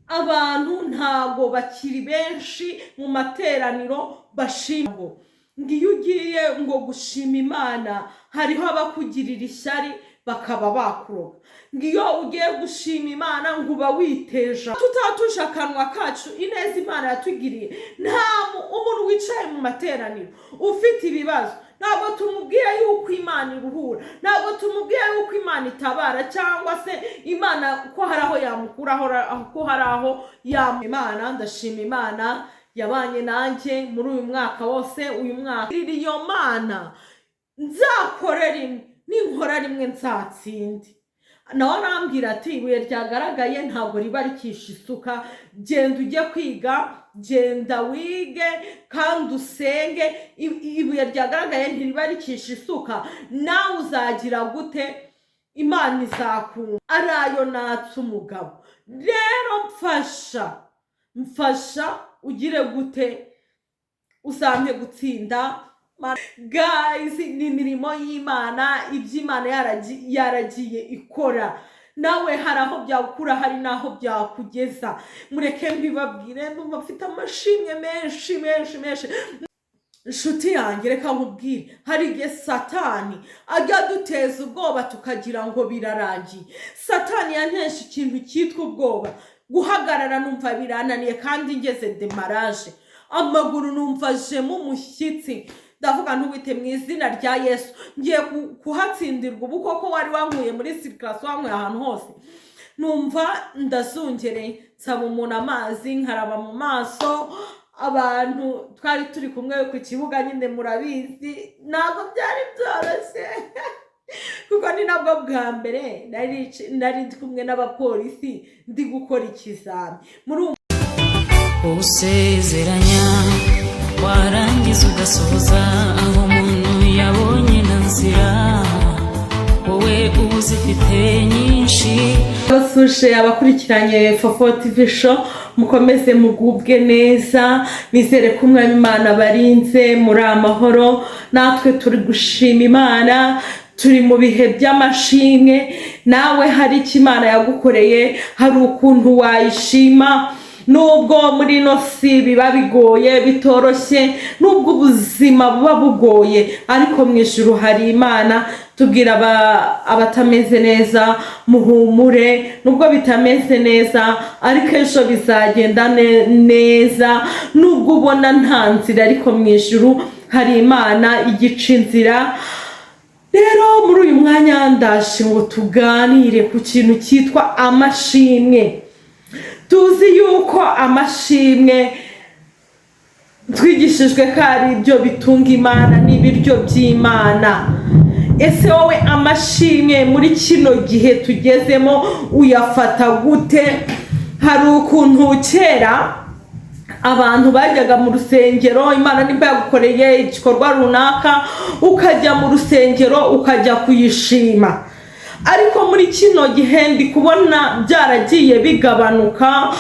abantu ntago bakiri benshi mu materaniro bashima ngiyo ugiye ngo gushima Imana hariho abakugirira ishyari bakaba bakuroga. Ngiyo ugiye gushima Imana ngo uba witeja tutatusha akanwa kacu ineza Imana yatugiriye. Nta umuntu wicaye mu materaniro ufite ibibazo ntabwo tumubwiye yuko Imana iruhura, ntabwo tumubwiye yuko Imana itabara cyangwa se Imana ko hari aho yamukuraho, ko hari aho Imana. Ndashima Imana yabanye nanjye muri uyu mwaka wose. Uyu mwaka iyo Mana nzakorera rimwe, ninkora rimwe nzatsinde. Nawe arambwira ati ibuye ryagaragaye ntabwo riba rikisha isuka, genda ujye kwiga, genda wige kandi usenge. Ibuye ryagaragaye ntiriba rikisha isuka, nawe uzagira gute? Imana izakumva. Arayo natse umugabo. Rero mfasha ugire gute? Uzampe gutsinda. Guys, ni imirimo y'Imana, iby'Imana yaragiye ikora. Nawe hari aho byakura, hari naho byakugeza. Mureke mbibabwire, ndumva mfite amashimwe menshi. Nshuti yanjye reka nkubwire, hari igihe Satani ajya duteza ubwoba tukagira ngo birarangiye. Satani yantesha ikintu cyitwa ubwoba. Guhagarara numva birananiye kandi ngeze demarage. Amaguru numva jemo umushyitsi. Ndavuga ntuwite mu izina rya Yesu ngiye kuhatsindirwa ubukoko wari wankuye muri circulation, wankuye ahantu hose. Numva ndazungereye, nsaba umuntu amazi, nkaraba mu maso. Abantu twari turi kumwe ku kibuga nyine murabizi, ntabwo byari byoroshye kuko ni nabwo bwa mbere nari kumwe n'abapolisi ndi gukora ikizami. Muri usezeranya warangiza ugasoza aho umuntu yabonye na nzira, wowe uzifite nyinshi. Basuje abakurikiranye Fofo TV show, mukomeze mugubwe neza, nizere ko Umwami Imana barinze muri amahoro. Natwe turi gushima Imana, turi mu bihe by'amashimwe. Nawe hari icyo Imana yagukoreye, hari ukuntu wayishima. Nubwo muri no si biba bigoye bitoroshye, nubwo ubuzima buba bugoye, ariko mu ijuru hari Imana. Tubwira abatameze neza muhumure, nubwo bitameze neza ariko ejo bizagenda neza. Nubwo ubona nta nzira, ariko mu ijuru hari Imana igica inzira. Rero muri uyu mwanya ndaje ngo tuganire ku kintu cyitwa amashimwe. Tuzi yuko amashimwe twigishijwe ko ari ibyo bitunga Imana n'ibiryo by'Imana. Ese wowe amashimwe muri kino gihe tugezemo uyafata gute? Hari ukuntu kera abantu bajyaga mu rusengero, Imana nimba yagukoreye igikorwa runaka, ukajya mu rusengero ukajya kuyishima. Ariko muri kino gihe ndi kubona byaragiye bigabanuka.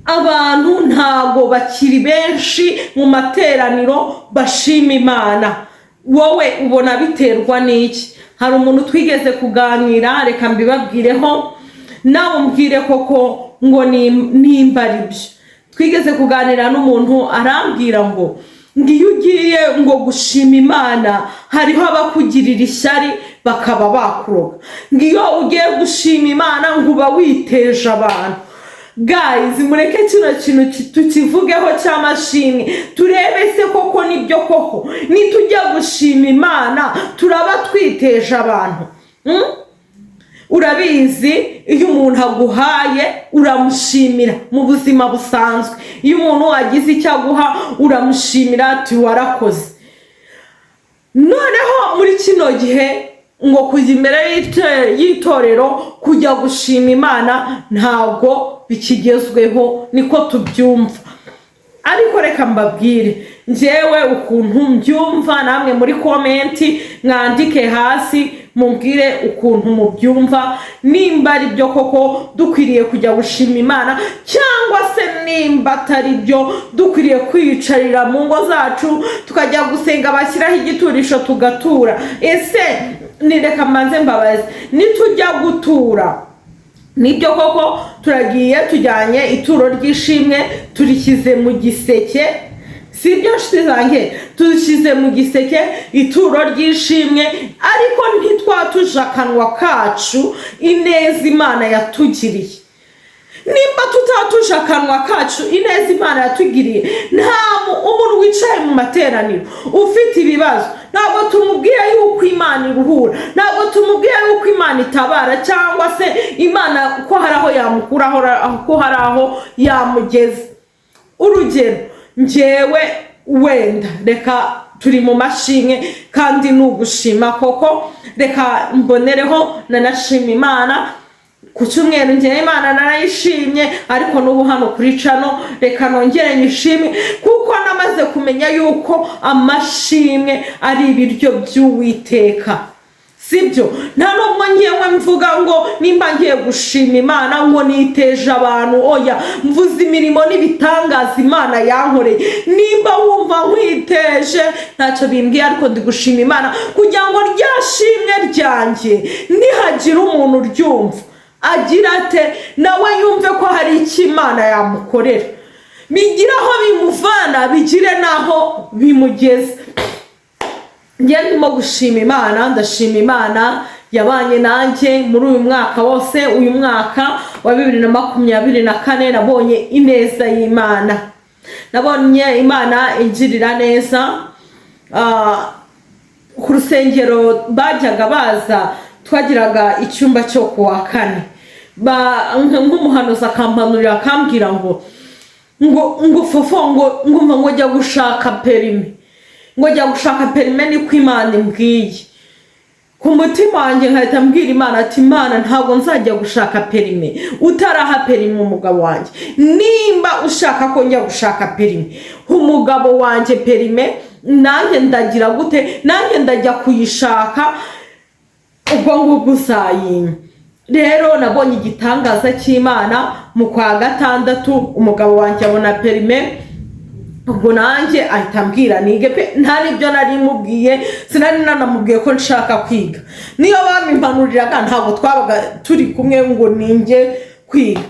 Abantu ntago bakiri benshi mu materaniro bashima Imana. Wowe ubona biterwa n'iki? Hari umuntu twigeze kuganira, reka mbibabwireho nawe mbwire koko ngo nimba ari byo. Twigeze kuganira n'umuntu arambwira ngo ngiyo ugiye ngo gushima Imana hariho abakugirira ishyari bakaba bakuroga. Ngiyo ugiye gushima Imana ngo uba witeje abantu. Guys, mureke kino kintu tukivugeho cy'amashimwe, turebe se koko nibyo koko nitujya gushima Imana turaba twiteje abantu. Urabizi iyo umuntu aguhaye uramushimira mu buzima busanzwe. Iyo umuntu agize icyo aguha uramushimira ati warakoze. Noneho muri kino gihe ngo kujya imbere y'itorero kujya gushima Imana ntabwo bikigezweho, niko tubyumva. Ariko reka mbabwire njyewe ukuntu mbyumva, namwe muri komenti mwandike hasi mumbwire ukuntu mubyumva, nimba ari byo koko dukwiriye kujya gushima Imana cyangwa se nimba atari byo dukwiriye kwiyicarira mu ngo zacu tukajya gusenga, bashyiraho igiturisho tugatura. Ese nireka manze mbabaze, nitujya gutura nibyo koko turagiye tujyanye ituro ry'ishimwe turishyize mu giseke, si byo nshuti zanjye, dushyize mu giseke ituro ry'ishimwe, ariko ntitwatuje akanwa kacu ineza Imana yatugiriye. Nimba tutatuje akanwa kacu ineza Imana yatugiriye, nta umuntu wicaye mu materaniro ufite ibibazo ntabwo tumubwiye yuko Imana iruhura, ntabwo tumubwiye yuko Imana itabara, cyangwa se Imana ko hari aho yamukura, ko hari aho yamugeza. Urugero, njyewe wenda reka turi mu mashimwe kandi nugushima koko, reka mbonereho nanashima Imana. Ku cyumweru njye Imana narayishimye, ariko n'ubu hano kuri cano reka nongere nyishime, kuko namaze kumenya yuko amashimwe ari ibiryo by'Uwiteka. Sibyo, nta nubwo ngewe mvuga ngo nimba ngiye gushima Imana ngo niteje abantu, oya, mvuze imirimo n'ibitangaza Imana yankoreye. Nimba wumva nkwiteje ntacyo bimbwiye, ariko ndi gushima Imana kugira ngo ryashimwe ryanjye nihagira umuntu ryumva agira ate nawe yumve ko hari icyo Imana yamukorera, bigira aho bimuvana bigire naho bimugeze. Njye ndimo gushima Imana, ndashima Imana yabanye nanjye muri uyu mwaka wose. Uyu mwaka wa 2024 nabonye ineza y'Imana, nabonye Imana ingirira neza. Ku rusengero bajyaga baza, twagiraga icyumba cyo kuwa kane, nk'umuhanuzi akampanurira akambwira ngo fofo ngo jya gushaka perime, ngo jya gushaka perime niko Imana imbwiye. Ku mutima wanjye nkahita mbwira Imana ati Imana ntabwo nzajya gushaka perime utaraha perime umugabo wanjye. Nimba ushaka ko njya gushaka perime umugabo wanjye perime, nanjye ndagira gute? Nanjye ndajya kuyishaka, ubwo ngubwo uzayimpa. Rero nabonye igitangaza cy'Imana mu kwa gatandatu, umugabo wanjye abona perime, ubwo nanjye ahita ambwira nige pe. Nta nibyo nari mubwiye, sinari nanamubwiye ko nshaka kwiga. Niyo bamimpanuriraga ntabwo twabaga turi kumwe ngo ninjye kwiga.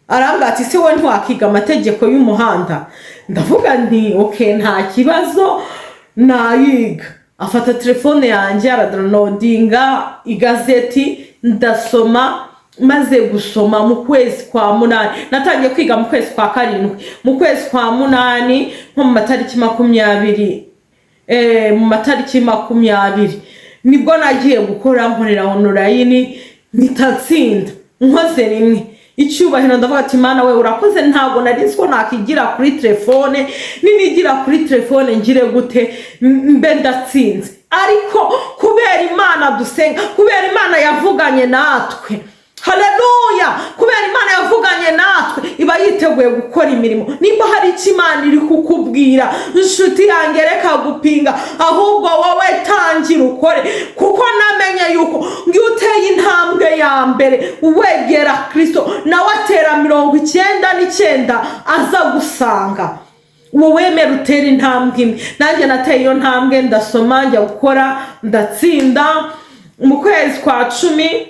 Arambwira ati se we ntiwakiga amategeko y'umuhanda? Ndavuga nti okay, nta kibazo nayiga. Afata telefone yanjye aradownloadinga igazeti, ndasoma. Maze gusoma mu kwezi kwa 8, natangiye kwiga mu kwezi kwa 7, mu kwezi kwa 8 nko mu matariki 20 nibwo nagiye gukora nkorera online, nitatsinda nkoze rimwe icyubahiro. Ndavuga ati Imana we urakoze, ntabwo nari nzi ko nakigira kuri telefone, ninigira kuri telefone ngire gute mbe ndatsinze. Ariko kubera Imana dusenga, kubera Imana yavuganye natwe, haleluya, kubera Imana yavuganye natwe iba yiteguye gukora imirimo. Nimba hari icyo Imana iri kukubwira, inshuti yanjye reka gupinga, ahubwo wowe tangira ukore, kuko namenye yuko ngiye uteye intambwe ya mbere uwegera Kristo, nawe atera 99 aza gusanga. Wowe wemera utera intambwe imwe, nanjye nateye iyo ntambwe, ndasoma njya gukora ndatsinda. Mu kwezi kwa 10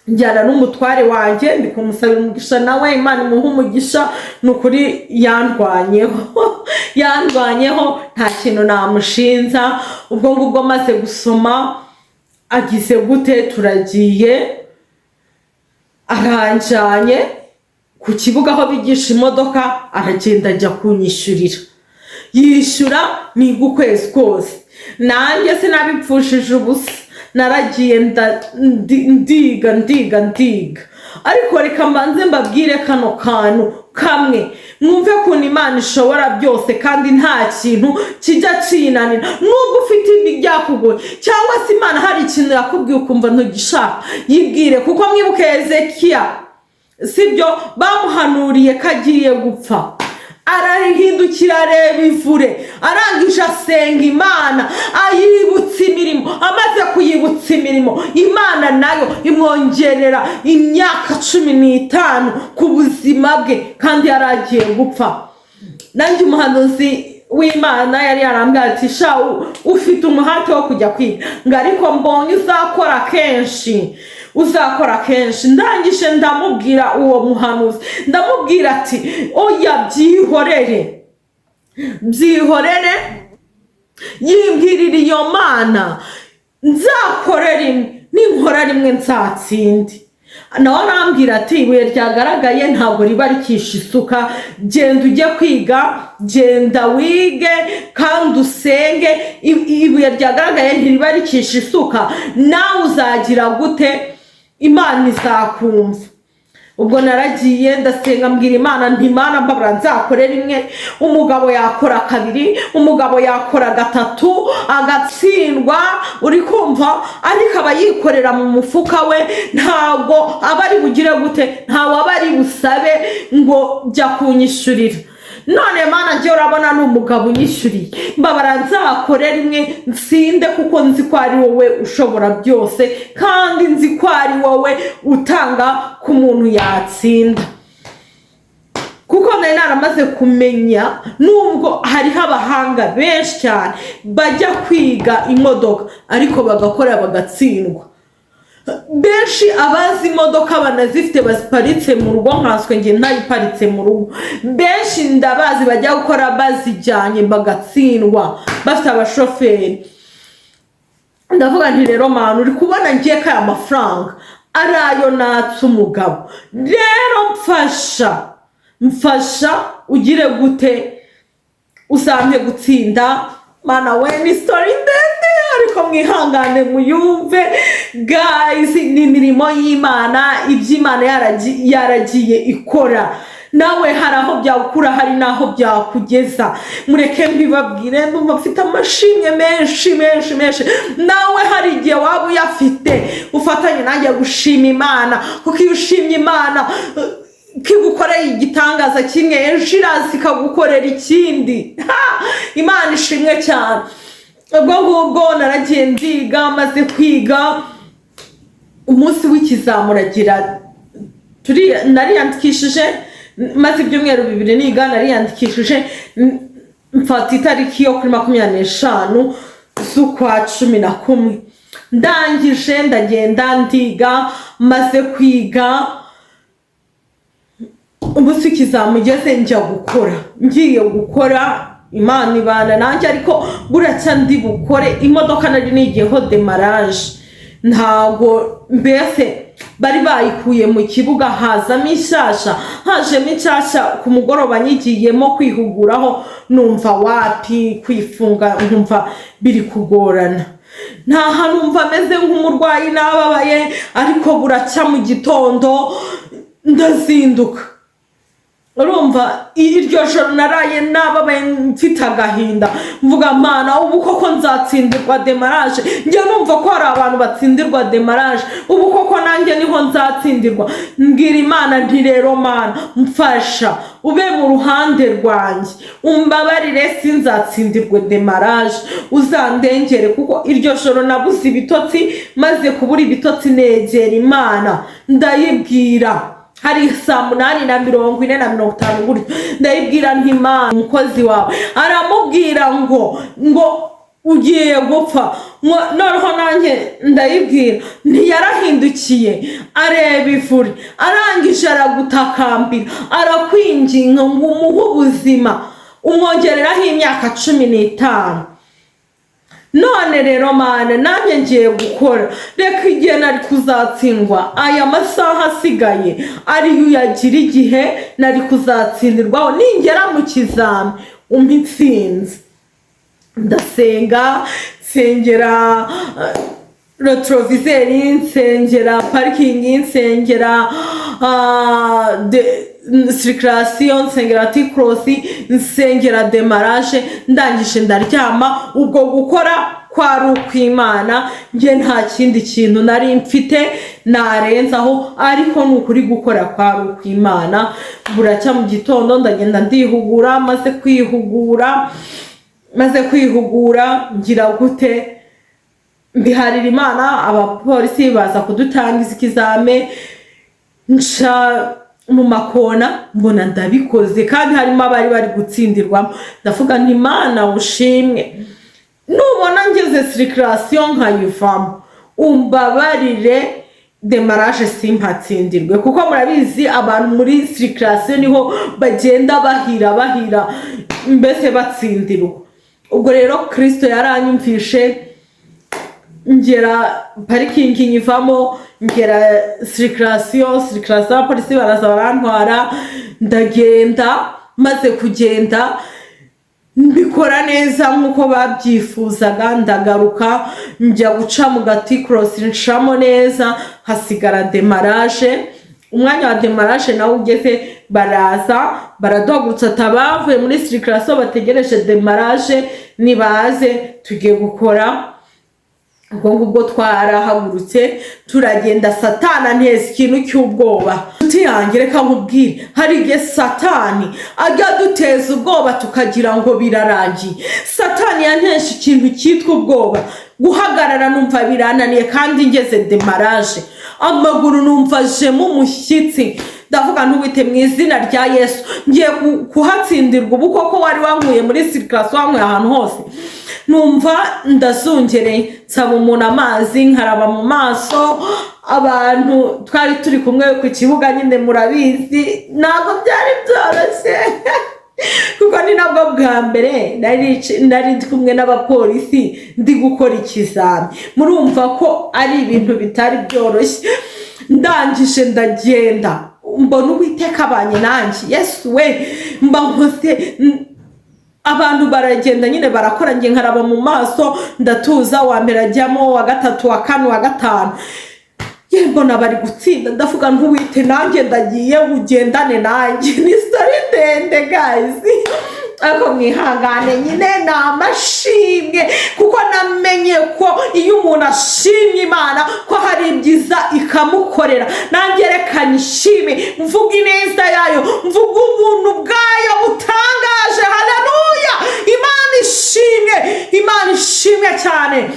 njyana n'umutware wanjye, ndi kumusabira umugisha, nawe Imana imuha umugisha. Nukuri yandwanyeho nta kintu namushinza. Ubwo ngubwo maze gusoma agize gute, turagiye aranjanye ku kibuga aho bigisha imodoka, aragenda ajya kunyishyurira, yishyura niga ukwezi kose. Nanjye sinabipfushije ubusa, naragiye ndiga. Ariko reka mbanze mbabwire kano kantu kamwe, mwumve ko Imana ishobora byose kandi nta kintu kijya kinanira. Nubwo ufite ibyakugoye, cyangwa se Imana hari ikintu yakubwiye ukumva ntugishaka, yibwire. Kuko mwibuke Hezekiya, sibyo, bamuhanuriye ko agiye gupfa, arahindukira areba ivure, arangije asenga Imana, ayibutsa imirimo. Amaze kuyibutsa imirimo, Imana nayo imwongerera imyaka 15 ku buzima bwe, kandi yaragiye gupfa. Nanjye umuhanuzi w'Imana yari yarambwira ati sha ufite umuhate wo kujya kwiga, ngo ariko mbonye uzakora kenshi uzakora kenshi. Ndangije ndamubwira uwo muhanuzi, ndamubwira ati oya byihorere, yimbwirira iyo Mana nzakorera rimwe, ninkora rimwe nzatsinde. Nawe arambwira ati ibuye ryagaragaye ntabwo riba rikisha isuka, genda ujye kwiga, genda wige kandi usenge, ibuye ryagaragaye ntiriba rikisha isuka, nawe uzagira gute, Imana izakumva. Ubwo naragiye ndasenga mbwira Imana nti Mana mbabura nzakorera rimwe, umugabo yakora kabiri, umugabo yakora gatatu agatsindwa, uri kumva, ariko aba yikorera mu mufuka we, ntabwo aba ari bugire gute, ntawe aba ari busabe ngo jya kunyishyurira. None Mana njye urabona ni umugabo unyishyuriye, mbabara nzakorera rimwe nsinde, kuko nzi ko ari wowe ushobora byose, kandi nzi ko ari wowe utanga ku muntu yatsinda. Kuko nari naramaze kumenya, nubwo hariho abahanga benshi cyane bajya kwiga imodoka ariko bagakora bagatsindwa, benshi abazi imodoka banazifite baziparitse mu rugo nkanswe nge ntayiparitse mu rugo, benshi ndabazi bajya gukora bazijyanye bagatsindwa bafite abashoferi. Ndavuga nti rero Mana uri kubona ngiye kaya amafaranga arayo natse umugabo, rero mfasha ugire gute, uzampe gutsinda. Mana we ni story ndende ariko mwihangane muyumve guys, ni imirimo y'Imana, iby'Imana yaragiye ikora. Nawe hari aho byakura, hari naho byakugeza. Mureke mbibabwire, ndumva mfite amashimwe menshi. Nawe hari igihe waba uyafite, ufatanye nanjye gushima Imana, kuko iyo ushimye Imana kigukoreye igitangaza kimwe, ejo iraza ikagukorera ikindi. Imana ishimwe cyane. Ubwo ngubwo naragiye ndiga, maze kwiga umunsi w'ikizamuragira nariyandikishije, maze ibyumweru 2 niga, nariyandikishije mfata itariki yo kuri 25 z'ukwa 11. Ndangije ndagenda ndiga, maze kwiga umunsi w'ikizamugeze ngiye gukora, Imana ibana nanjye, ariko buracya ndi bukore. Imodoka nari nigiyeho demarage, ntabwo mbese bari bayikuye mu kibuga, hajemo inshyashya ku mugoroba nyigiyemo kwihuguraho, numva wapi kwifunga, nkumva biri kugorana, nta hantu numva meze nk'umurwayi nababaye. Ariko buracya mu gitondo ndazinduka, urumva iryo joro naraye nababaye mfite agahinda, mvuga Mana ubu koko nzatsindirwa demarage. Njye numva ko hari abantu batsindirwa demarage, ubu koko nanjye niho nzatsindirwa. Mbwira Imana nti rero Mana mfasha, ube mu ruhande rwanjye, umbabarire sinzatsindirwe demarage, uzandengere. Kuko iryo joro nabuze ibitotsi, maze kubura ibitotsi negera Imana ndayibwira, hari 8:40 gutyo, ndayibwira nti Mana umukozi wawe aramubwira ngo ugiye gupfa. Noneho nanjye ndayibwira ntiyarahindukiye areba ivuri, arangije aragutakambira, arakwinginga ngo umuhe ubuzima, umwongereraho imyaka 15. None rero Mana nanjye ngiye gukora, reka igihe nari kuzatsindwa, aya masaha asigaye ariyo uyagira igihe nari kuzatsindirwaho, ningera mu kizami umpe intsinzi. Ndasenga, nsengera retroviseri, nsengera parikingi, nsengera circulation, nsengera T-cross, nsengera demarage. Ndangije ndaryama. Ubwo gukora kwari ukw'Imana, nge nta kindi kintu nari mfite narenzaho, ariko nukuri gukora kwari ukw'Imana. Buracya mu gitondo ndagenda ndihugura, maze kwihugura ngira gute, mbiharira Imana. Abapolisi baza kudutangiza ikizame, nca mu makona mbona ndabikoze, kandi harimo abari bari gutsindirwamo. Ndavuga nti Imana ushimwe, nubona ngeze circulation nkayivamo umbabarire, demarage simpatsindirwe, kuko murabizi abantu muri circulation niho bagenda bahira mbese batsindirwa. Ubwo rero Kristo yaranyumvishe, ngera parikingi nyivamo, ngera circulation polisi baraza barantwara, ndagenda. Maze kugenda mbikora neza nkuko babyifuzaga, ndagaruka njya guca mu gati cross ncamo neza, hasigara demarage. Umwanya wa demarage nawe ugeze, baraza baraduhagurutsa, tabavuye muri circulation bategereje demarage, nibaze tugiye gukora. Ubwo twarahagurutse turagenda, Satani ntese ikintu cy'ubwoba. Yanjye reka nkubwire, hari igihe Satani ajya duteza ubwoba tukagira ngo birarangiye. Satani yanteshe ikintu cyitwa ubwoba, guhagarara numva birananiye, kandi ngeze demarage amaguru numva jemo umushyitsi, ndavuga ntuwite mu izina rya Yesu ngiye kuhatsindirwa. Ubu koko wari wankuye muri circulation, wankuye ahantu hose, numva ndazungereye, nsaba umuntu amazi, nkaraba mu maso. Abantu twari turi kumwe ku kibuga nyine murabizi, ntabwo byari byoroshye kuko ni nabwo bwa mbere nari kumwe n'abapolisi ndi gukora ikizami. Murumva ko ari ibintu bitari byoroshye. Ndangije ndagenda, mbona Uwiteka abanye nanjye. Yesu we, mba nkoze. Abantu baragenda nyine barakora, nge nkaraba mu maso, ndatuza. Wa mbere ajyamo, wa gatatu, wa kane, wa gatanu, mbona bari gutsinda. Ndavuga ntuwite, nanjye ndagiye ugendane nanjye. Ni story ndende guys, ariko mwihangane nyine ni amashimwe, kuko namenye ko iyo umuntu ashimye Imana ko hari ibyiza ikamukorera. Nanjye reka nishime, mvuga ineza yayo, mvuga ubuntu bwayo butangaje. Haleluya! Imana ishimwe cyane.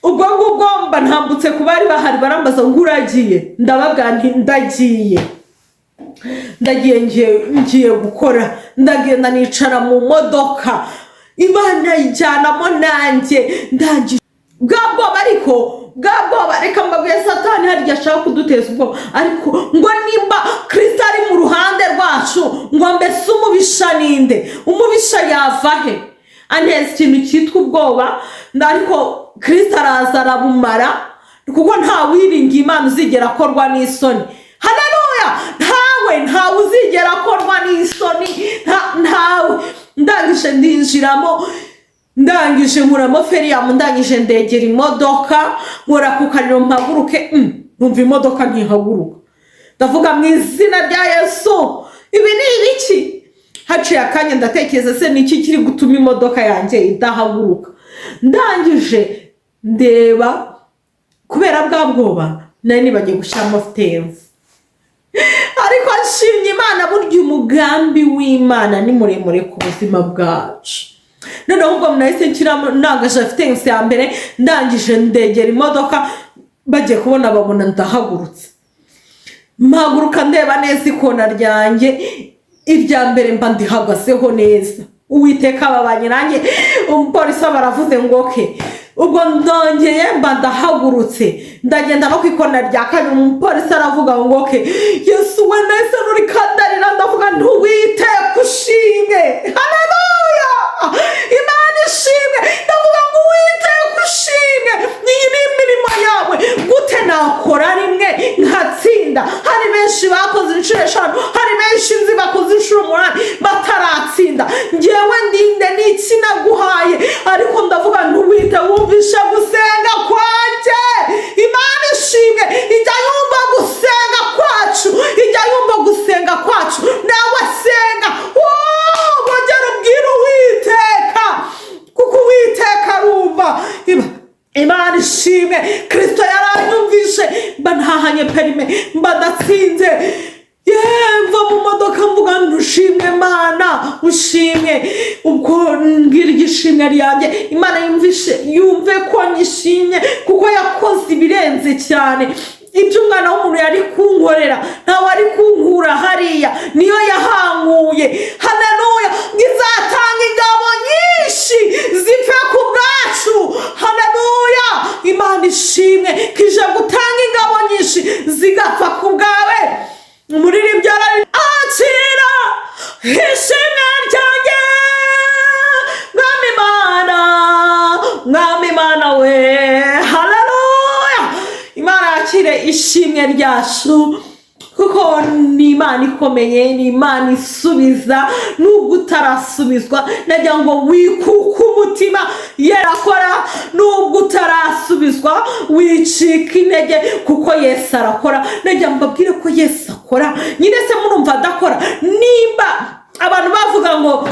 Ubwo ngubwo mba ntambutse ku bari bahari, barambaza ngo uragiye? Ndababwira nti ndagiye ngiye gukora. Ndagenda nicara mu modoka, Imana ijyanamo nanjye. Ndangije bwa bwoba reka mbabwiye, Satani hari igihe ashaka kuduteza ubwoba, ariko ngo nimba Kristo ari mu ruhande rwacu, ngo mbese umubisha ninde? Umubisha yava he? Anteza ikintu cyitwa ubwoba, ariko Kristo araza arabumara, kuko nta wiringa Imana uzigera akorwa n'isoni. Haleluya! Ntawe uzigera akorwa n'isoni, ntawe. Ndangije ndinjiramo, ndangije nkuramo feriyamu, ndangije ndegera imodoka, nkora ku kariro mpaguruke. Numva imodoka ntihaguruka. Ndavuga mu izina rya Yesu, ibi ni ibiki? Haciye akanya ndatekereza, se niki kiri gutuma imodoka yanjye idahaguruka? Ndangije ndeba, kubera bwa bwoba nari nibagiye gushyiramo fitensi. Ariko nshimye Imana, burya umugambi w'Imana ni muremure ku buzima bwacu. Noneho ubwo nahise nshyiramo, nagaje fitensi ya mbere, ndangije ndegera imodoka, bagiye kubona babona ndahagurutse. Mpaguruka ndeba neza ikona ryanjye, irya mbere mba ndihagazeho neza. Uwiteka ababanye nanjye. Umupolisi baravuze ngo okay. Ubwo ndongeye mba ndahagurutse, ndagenda no kwikona rya kabiri. Umupolisi aravuga ngo okay, Yesu we, nahise nuri kandarira, ndavuga ntuwiteka ushimwe. Haleluya! Imana ishimwe. Ndavuga ngo Uwiteka ushimwe, iyi ni imirimo yawe. Gute nakora rimwe nkatsinda? Hari benshi bakoze inshuro 5, hari benshi nzi bakoze inshuro 8 bataratsinda. Ngewe ndinde n'iki naguhaye? Ariko ndavuga ntuwite, wumvisha gusenga kwanje. Imana ishimwe, ijya yumva gusenga kwacu, nawe senga. Bongera ubwira Uwiteka, kuko Uwiteka arumva. Imana ishimwe. Kristo yaranyumvishe, mba ntahanye perime, mba ndatsinze. Mva mu modoka mvuga ntushimwe Mana, ushimwe. Ubwo ngira igishimwe ryanjye, Imana yumve ko nyishimye, kuko yakoze ibirenze cyane. Ibyo umwana w'umuntu yari kunkorera ntawe ari kunkura hariya, niyo yahanguye. Haleluya! Ngizatanga ingabo nyinshi zipfe ku bwacu. Haleluya! Imana ishimwe, kije gutanga ingabo nyinshi ishimwe ryacu kuko ni Imana ikomeye, ni Imana isubiza nubwo utarasubizwa. Nagira ngo wikuke umutima, yarakora nubwo utarasubizwa, wicika intege kuko Yesu arakora. Nagira ngo mbabwire ko Yesu akora. Nyine se murumva adakora? Nimba abantu bavuga ngo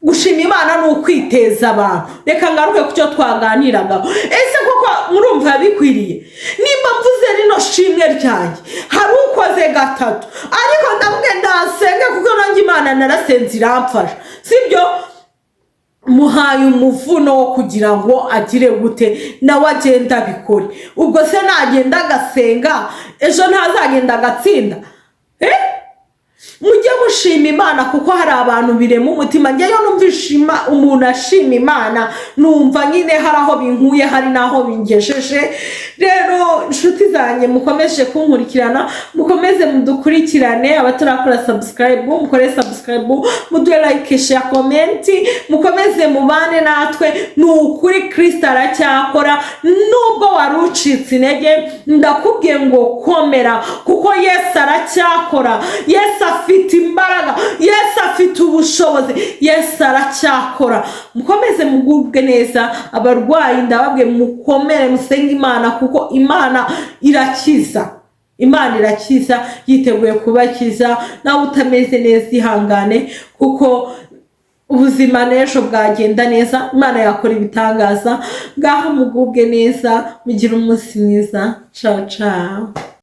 gushima Imana ni ukwiteza abantu, reka ngaruke ku cyo twaganiragaho. Ese koko murumva bikwiriye? Nimba mvuze rino shimwe ryanjye hari ukoze gatatu, ariko ndamwe ndasenge kuko nanjye Imana narasenze iramfasha, sibyo? Muhaye umuvuno wo kugira ngo agire gute nawe agenda bikore. Ubwo se nagenda agasenga ejo ntazagenda agatsinda? Mujye mushima Imana kuko hari abantu birema umutima. Njyewe numva umuntu ashima Imana numva nyine hari aho binkuye, hari naho bingejeje. Rero inshuti zanjye mukomeje kunkurikirana, mukomeze mudukurikirane. Abatarakora subscribe mukore subscribe, muduhe like, share, comment, mukomeze mubane natwe. Nukuri Kristo aracyakora nubwo warucitse intege. Ndakubwiye ngo komera kuko Yesu aracyakora. Yesu afite imbaraga, Yesu afite ubushobozi, Yesu aracyakora. Mukomeze mugubwe neza. Abarwayi ndababwiye mukomere musenge Imana kuko Imana irakiza. Imana irakiza, yiteguye kubakiza. Nawe utameze neza ihangane kuko ubuzima n'ejo bwagenda neza. Imana yakora ibitangaza. Ngaho mugubwe neza, mugire umunsi mwiza. Ciao ciao.